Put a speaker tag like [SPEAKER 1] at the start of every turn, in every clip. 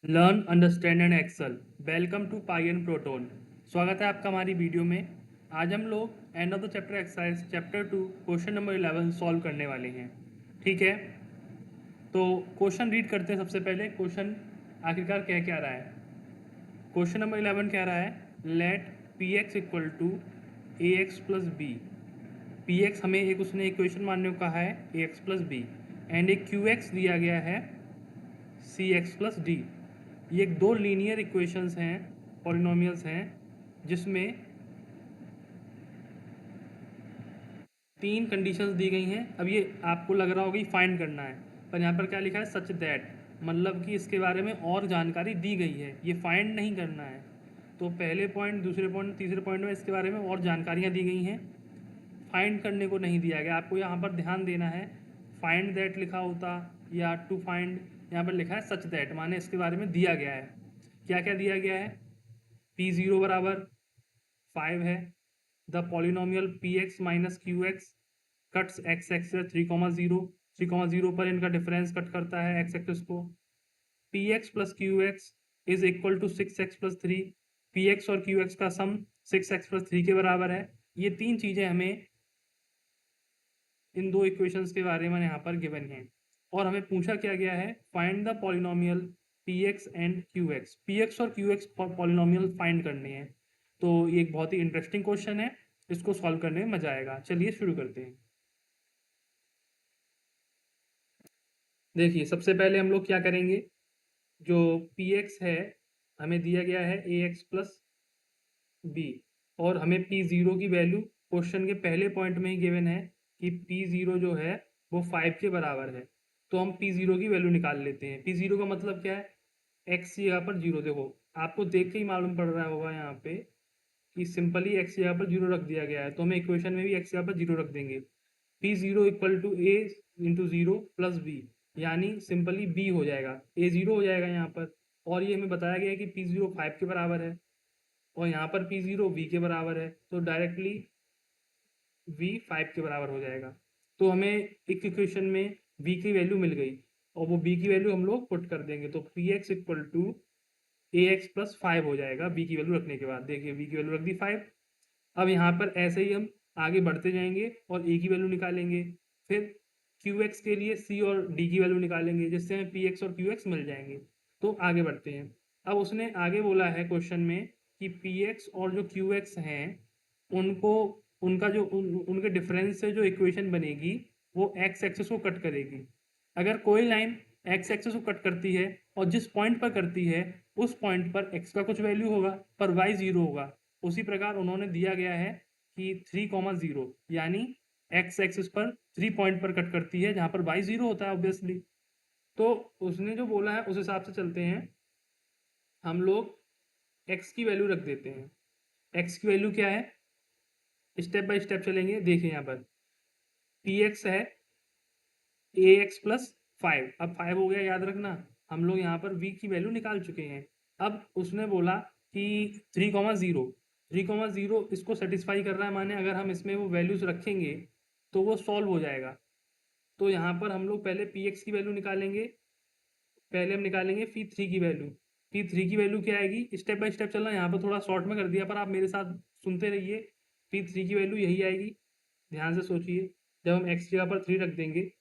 [SPEAKER 1] Learn understand and excel. Welcome to Pi and Proton. स्वागत है आपका हमारी वीडियो में। आज हम लोग end of the chapter exercise chapter 2 question number 11 solve करने वाले हैं। ठीक है, तो क्वेश्चन रीड करते हैं। सबसे पहले क्वेश्चन आखिरकार कह क्या रहा है। क्वेश्चन नंबर 11 कह रहा है let p x equal to a x plus b. P x हमें एक उसने इक्वेशन मानने को कहा है a x plus b, and एक क्यू एक्स दिया गया है सी एक्स प्लस डी। ये एक दो लीनियर इक्वेशंस हैं, पॉलिनोमियल्स हैं, जिसमें तीन कंडीशंस दी गई हैं। अब ये आपको लग रहा होगा कि फाइंड करना है, पर यहाँ पर क्या लिखा है सच दैट, मतलब कि इसके बारे में और जानकारी दी गई है, ये फाइंड नहीं करना है। तो पहले पॉइंट, दूसरे पॉइंट, तीसरे पॉइंट में इसके बारे में और जानकारियाँ दी गई हैं, फाइंड करने को नहीं दिया गया। आपको यहाँ पर ध्यान देना है, फाइंड दैट लिखा होता या टू फाइंड, यहाँ पर लिखा है सच दैट, माने इसके बारे में दिया गया है। क्या क्या दिया गया है? P0 बराबर 5 है। The polynomial p x minus q x cuts x axis 3,0, 3,0 पर इनका डिफरेंस कट करता है एक्स एक्सिस को। P x plus q x is equal to 6x plus 3। P x और क्यू एक्स का सम 6x प्लस 3 के बराबर है। ये तीन चीज़ें हमें इन दो इक्वेशंस के बारे में यहाँ पर गिवन है, और हमें पूछा क्या गया है, find the polynomial p x and Q x. P x और क्यू एक्स पॉलिनोमियल फाइंड करने हैं। तो ये एक बहुत ही इंटरेस्टिंग क्वेश्चन है, इसको सॉल्व करने में मजा आएगा। चलिए शुरू करते हैं। देखिए, सबसे पहले हम लोग क्या करेंगे, जो पी एक्स है हमें दिया गया है ए एक्स प्लस बी, और हमें पी ज़ीरो की वैल्यू क्वेश्चन के पहले पॉइंट में ही गिवन है कि पी ज़ीरो जो है वो 5 के बराबर है। तो हम पी ज़ीरो की वैल्यू निकाल लेते हैं। पी ज़ीरो का मतलब क्या है, एक्स की जगह पर जीरो। देखो, आपको देख के ही मालूम पड़ रहा होगा यहाँ पे कि सिंपली एक्स जगह पर जीरो रख दिया गया है, तो हम इक्वेशन में भी एक्स जगह पर जीरो रख देंगे। P zero equal to a into zero plus b, यानी सिंपली बी हो जाएगा, ए ज़ीरो हो जाएगा यहाँ पर। और ये हमें बताया गया है कि पी ज़ीरो 5 के बराबर है, और यहाँ पर पी ज़ीरो वी के बराबर है, तो डायरेक्टली वी 5 के बराबर हो जाएगा। तो हमें एक इक्वेशन में वी की वैल्यू मिल गई, और वो बी की वैल्यू हम लोग पुट कर देंगे। तो p x equal to a x plus 5 हो जाएगा बी की वैल्यू रखने के बाद। देखिए, बी की वैल्यू रख दी 5। अब यहाँ पर ऐसे ही हम आगे बढ़ते जाएंगे और ए की वैल्यू निकालेंगे, फिर क्यू एक्स के लिए सी और डी की वैल्यू निकालेंगे, जिससे हमें पी एक्स और क्यू एक्स मिल जाएंगे। तो आगे बढ़ते हैं। अब उसने आगे बोला है क्वेश्चन में कि पी एक्स और जो क्यू एक्स हैं, उनको उनका जो उनके डिफरेंस से जो इक्वेशन बनेगी वो एक्स एक्सिस को कट करेगी। अगर कोई लाइन एक्स एक्सिस को कट करती है और जिस पॉइंट पर करती है उस पॉइंट पर एक्स का कुछ वैल्यू होगा पर वाई जीरो होगा। उसी प्रकार उन्होंने दिया गया है कि 3,0, यानी एक्स एक्सिस पर 3 पॉइंट पर कट करती है जहाँ पर वाई जीरो होता है ऑब्वियसली। तो उसने जो बोला है उस हिसाब से चलते हैं। हम लोग एक्स की वैल्यू रख देते हैं। एक्स की वैल्यू क्या है, स्टेप बाय स्टेप चलेंगे। देखिए, यहाँ पर पी एक्स है ए एक्स प्लस 5। अब 5 हो गया, याद रखना। हम लोग यहाँ पर वी की वैल्यू निकाल चुके हैं। अब उसने बोला कि 3,0, 3,0 इसको सेटिस्फाई कर रहा है, माने अगर हम इसमें वो वैल्यूज रखेंगे तो वो सॉल्व हो जाएगा। तो यहाँ पर हम लोग पहले पी एक्स की वैल्यू निकालेंगे। पहले हम निकालेंगे पी थ्री की वैल्यू। पी थ्री की वैल्यू क्या आएगी, स्टेप बाय स्टेप चलना। यहाँ पर थोड़ा शॉर्ट में कर दिया, पर आप मेरे साथ सुनते रहिए। पी थ्री की वैल्यू यही आएगी, ध्यान से सोचिए। जब हम एक्स जगह पर 3 रख देंगे,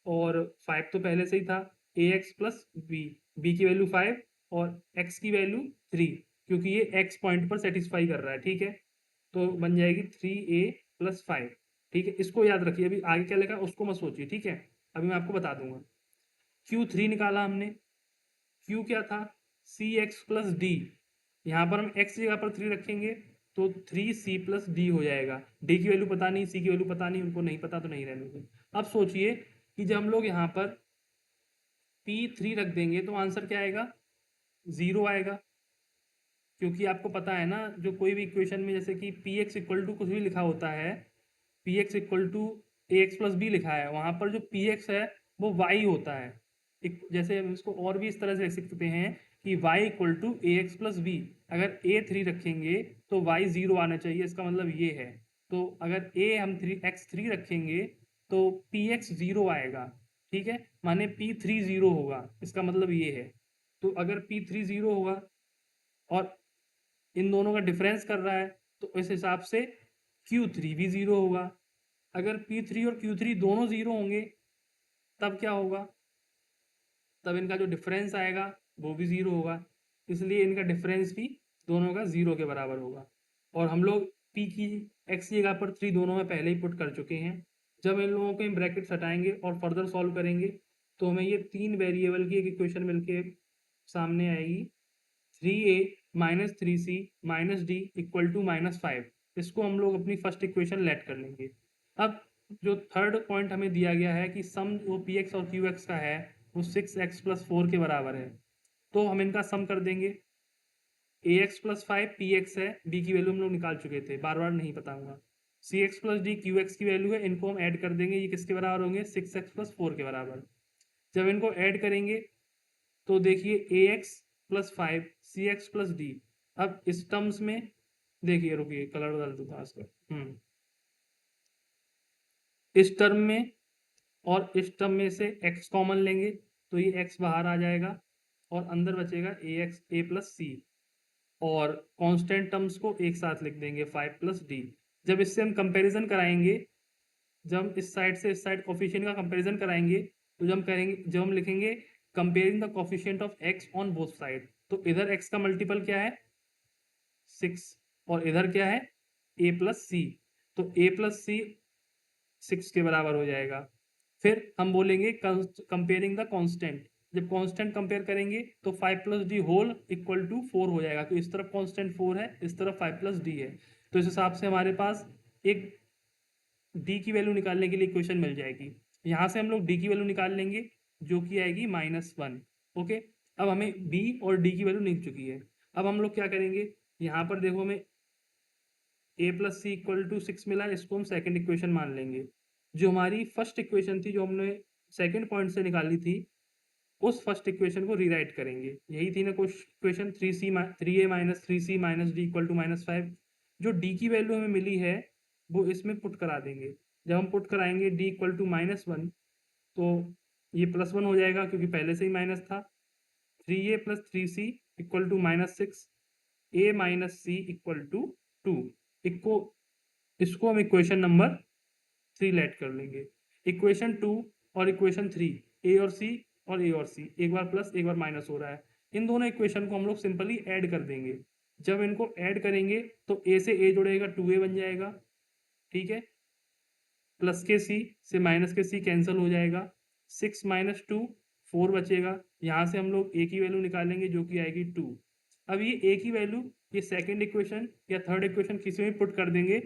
[SPEAKER 1] और 5 तो पहले से ही था, ए एक्स प्लस बी, बी की वैल्यू 5 और एक्स की वैल्यू 3, क्योंकि ये एक्स पॉइंट पर सेटिस्फाई कर रहा है। ठीक है, तो बन जाएगी 3a प्लस 5। ठीक है, इसको याद रखिए। अभी आगे क्या लिखा है उसको मत सोचिए, ठीक है, अभी मैं आपको बता दूंगा। Q3 निकाला हमने। Q क्या था, सी एक्स प्लस डी। यहाँ पर हम x की जगह पर 3 रखेंगे तो 3c प्लस डी हो जाएगा। डी की वैल्यू पता नहीं, सी की वैल्यू पता नहीं, उनको नहीं पता तो नहीं रहने दो। अब सोचिए कि जब हम लोग यहाँ पर P3 रख देंगे तो आंसर क्या आएगा, 0 आएगा। क्योंकि आपको पता है ना, जो कोई भी इक्वेशन में जैसे कि पी एक्स इक्वल टू कुछ भी लिखा होता है, p x equal to a x plus b लिखा है, वहाँ पर जो पी एक्स है वो वाई होता है। जैसे हम इसको और भी इस तरह से लिख सकते हैं कि y equal to a x plus b. अगर ए 3 रखेंगे तो वाई 0 आना चाहिए, इसका मतलब ये है। तो अगर ए हम 3 रखेंगे तो पी एक्स 0 आएगा। ठीक है, माने P3 0 होगा, इसका मतलब ये है। तो अगर P3 0 होगा और इन दोनों का डिफरेंस कर रहा है तो इस हिसाब से Q3 भी 0 होगा। अगर P3 और Q3 दोनों 0 होंगे तब क्या होगा, तब इनका जो डिफरेंस आएगा वो भी 0 होगा, इसलिए इनका डिफरेंस भी दोनों का 0 के बराबर होगा। और हम लोग P की x की जगह पर 3 दोनों में पहले ही पुट कर चुके हैं। जब इन लोगों के ब्रैकेट्स हटाएंगे और फर्दर सॉल्व करेंगे तो हमें ये 3 वेरिएबल की एक इक्वेशन मिलके सामने आएगी, 3a minus 3c minus d equal to -5। इसको हम लोग अपनी फर्स्ट इक्वेशन लेट कर लेंगे। अब जो थर्ड पॉइंट हमें दिया गया है कि सम वो px और qx का है वो 6x + 4 के बराबर है, तो हम इनका सम कर देंगे। ax + 5 px है, b की वैल्यू हम लोग निकाल चुके थे, बार बार नहीं बताऊंगा। cx + d qx की वैल्यू है, इनको हम ऐड कर देंगे, ये किसके बराबर होंगे, 6x + 4 के बराबर। जब इनको ऐड करेंगे तो देखिए ax + 5 cx + d। अब इस टर्म्स में देखिए, रुकिए कलर बदल दूंगा इसका। इस टर्म में और इस टर्म में से x कॉमन लेंगे तो ये x बाहर आ जाएगा और अंदर बचेगा ax a + c, और कांस्टेंट टर्म्स को एक साथ लिख देंगे 5 + d। जब इससे हम कंपैरिजन कराएंगे, जब हम इस साइड से इस साइड कोफिशिएंट का कंपैरिजन कराएंगे तो जब हम लिखेंगे comparing the coefficient of x on both side, तो इधर x का मल्टीपल क्या है 6 और इधर क्या है a + c, तो a + c 6 के बराबर हो जाएगा। फिर हम बोलेंगे कंपेयरिंग द कांस्टेंट, जब कांस्टेंट कंपेयर करेंगे तो 5 + d होल इक्वल टू 4 हो जाएगा, तो इस तरफ कांस्टेंट 4 है, इस तरफ 5 + d है, तो इस हिसाब से हमारे पास एक d की वैल्यू निकालने के लिए इक्वेशन मिल जाएगी। यहाँ से हम लोग d की वैल्यू निकाल लेंगे जो कि आएगी -1। ओके, अब हमें b और d की वैल्यू मिल चुकी है। अब हम लोग क्या करेंगे, यहाँ पर देखो हमें a + c = 6 मिला, इसको हम सेकंड इक्वेशन मान लेंगे। जो हमारी फर्स्ट इक्वेशन थी, जो हमने सेकंड पॉइंट से निकाली थी, उस फर्स्ट इक्वेशन को रीराइट करेंगे। यही थी ना equation 3a minus 3c minus d equal to -5। जो d की वैल्यू हमें मिली है वो इसमें पुट करा देंगे। जब हम पुट कराएंगे d इक्वल टू -1 तो ये +1 हो जाएगा क्योंकि पहले से ही माइनस था। 3a + 3c equal to -6, a minus c equal to 2। इसको हम इक्वेशन नंबर 3 लेट कर लेंगे। इक्वेशन 2 और इक्वेशन 3, ए और सी और ए और सी, एक बार प्लस एक बार माइनस हो रहा है, इन दोनों इक्वेशन को हम लोग सिंपली ऐड कर देंगे। जब इनको ऐड करेंगे तो ए से ए जुड़ेगा 2a बन जाएगा, ठीक है, प्लस के सी से माइनस के सी कैंसिल हो जाएगा, 6 - 2 4 बचेगा। यहाँ से हम लोग ए की वैल्यू निकालेंगे जो कि आएगी 2। अब ये ए की वैल्यू ये सेकंड इक्वेशन या थर्ड इक्वेशन किसी में पुट कर देंगे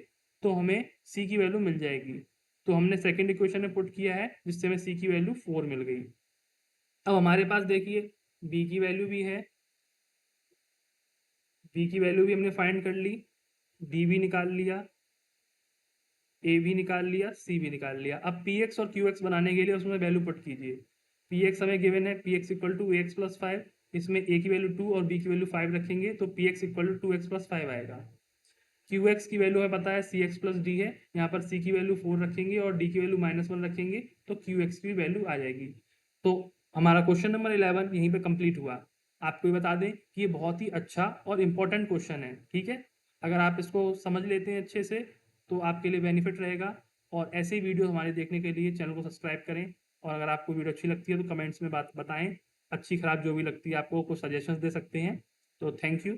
[SPEAKER 1] तो हमें सी की वैल्यू मिल जाएगी। तो हमने सेकंड इक्वेशन में पुट किया है जिससे हमें सी की वैल्यू 4 मिल गई। अब हमारे पास देखिए बी की वैल्यू भी है, बी की वैल्यू भी हमने फाइंड कर ली, डी भी निकाल लिया, ए भी निकाल लिया, सी भी निकाल लिया। अब पी एक्स और क्यू एक्स बनाने के लिए उसमें वैल्यू पुट कीजिए। पी एक्स हमें गिवन है p x equal to x + 5, इसमें ए की वैल्यू 2 और बी की वैल्यू 5 रखेंगे तो p x equal to 2x + 5 आएगा। क्यू एक्स की वैल्यू हमें पता है सी एक्स + डी है, यहाँ पर सी की वैल्यू 4 रखेंगे और डी की वैल्यू -1 रखेंगे तो क्यू एक्स की वैल्यू आ जाएगी। तो हमारा क्वेश्चन नंबर 11 यहीं पे कंप्लीट हुआ। आपको ये बता दें कि ये बहुत ही अच्छा और इम्पोर्टेंट क्वेश्चन है, ठीक है। अगर आप इसको समझ लेते हैं अच्छे से तो आपके लिए बेनिफिट रहेगा। और ऐसे ही वीडियो हमारे देखने के लिए चैनल को सब्सक्राइब करें, और अगर आपको वीडियो अच्छी लगती है तो कमेंट्स में बात बताएं, अच्छी खराब जो भी लगती है आपको कुछ सजेशंस दे सकते हैं। तो थैंक यू।